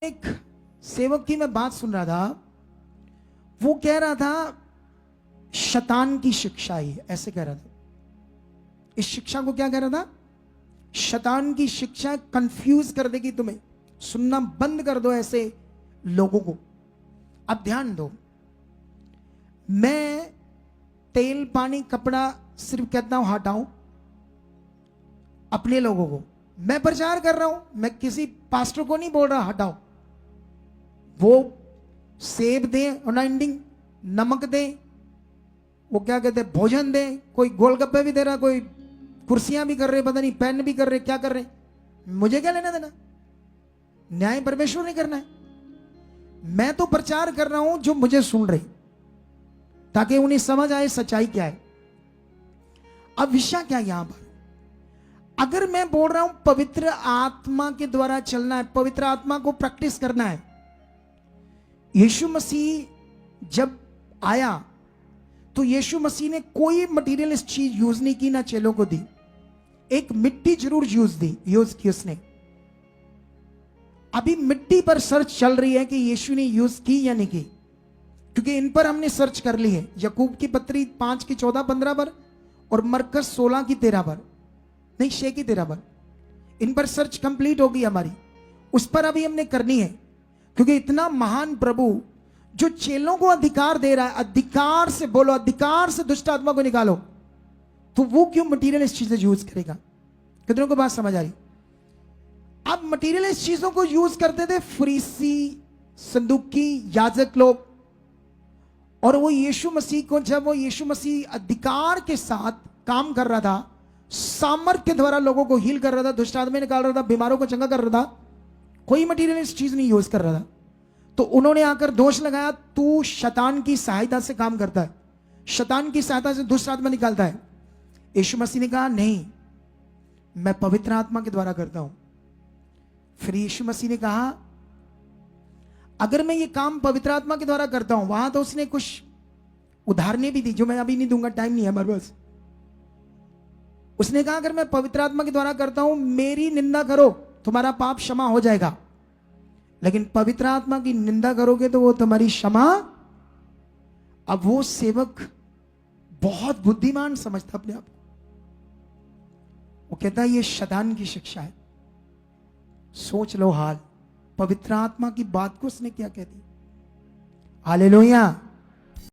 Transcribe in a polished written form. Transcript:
एक सेवक की मैं बात सुन रहा था, वो कह रहा था शैतान की शिक्षा ही ऐसे कह रहा था। इस शिक्षा को क्या कह रहा था? शैतान की शिक्षा कंफ्यूज कर देगी तुम्हें, सुनना बंद कर दो ऐसे लोगों को। अब ध्यान दो, मैं तेल पानी कपड़ा सिर्फ कहता हूं हटाओ अपने लोगों को। मैं प्रचार कर रहा हूं, मैं किसी पास्टर को नहीं बोल रहा हटाओ। वो सेब दें, अनाइंडिंग नमक दें, वो क्या कहते हैं भोजन दें, कोई गोलगप्पे भी दे रहा, कोई कुर्सियां भी कर रहे, पता नहीं पेन भी कर रहे, क्या कर रहे, मुझे क्या लेना देना? न्याय परमेश्वर नहीं करना है। मैं तो प्रचार कर रहा हूं जो मुझे सुन रहे, ताकि उन्हें समझ आए सच्चाई क्या है। अब विषय क्या है यहां पर? अगर मैं बोल रहा हूं पवित्र आत्मा के द्वारा चलना है, पवित्र आत्मा को प्रैक्टिस करना है। यीशु मसीह जब आया तो यीशु मसीह ने कोई मटीरियलिस्ट चीज यूज नहीं की, ना चेलों को दी। एक मिट्टी जरूर यूज की उसने। अभी मिट्टी पर सर्च चल रही है कि यीशु ने यूज की या नहीं की, क्योंकि इन पर हमने सर्च कर ली है। यकूब की पत्री 5 की 14-15 पर और मरकस 16 की 13 पर, नहीं 6 की 13 पर, इन पर सर्च कंप्लीट होगी हमारी। उस पर अभी हमने करनी है, क्योंकि इतना महान प्रभु जो चेलों को अधिकार दे रहा है, अधिकार से बोलो, अधिकार से दुष्ट आत्मा को निकालो, तो वो क्यों मटीरियलिस्ट चीजें यूज करेगा? कितनों को बात समझ आ रही? अब मटीरियलिस्ट चीजों को यूज करते थे फरीसी, सदूकी, याजक लोग। और वो यीशु मसीह को, जब वो यीशु मसीह अधिकार के साथ काम कर रहा था, सामर्थ के द्वारा लोगों को हील कर रहा था, दुष्ट आत्मा निकाल रहा था, बीमारों को चंगा कर रहा था, कोई मटीरियलिस्ट चीज नहीं यूज कर रहा था। तो उन्होंने आकर दोष लगाया, तू शैतान की सहायता से काम करता है, शैतान की सहायता से दुष्ट आत्मा निकालता है। यीशु मसीह ने कहा नहीं, मैं पवित्र आत्मा के द्वारा करता हूं। फिर यीशु मसीह ने कहा अगर मैं ये काम पवित्र आत्मा के द्वारा करता हूं, वहां तो उसने कुछ उदाहरणें भी दी जो मैं अभी नहीं दूंगा, टाइम नहीं है हमारे पास। उसने कहा अगर मैं पवित्र आत्मा के द्वारा करता हूं, मेरी निंदा करो, तुम्हारा पाप क्षमा हो जाएगा, लेकिन पवित्र आत्मा की निंदा करोगे तो वो तुम्हारी क्षमा। अब वो सेवक बहुत बुद्धिमान समझता अपने आप को, वो कहता है ये शैतान की शिक्षा है। सोच लो हाल, पवित्र आत्मा की बात को उसने क्या कह दी। हालेलुया।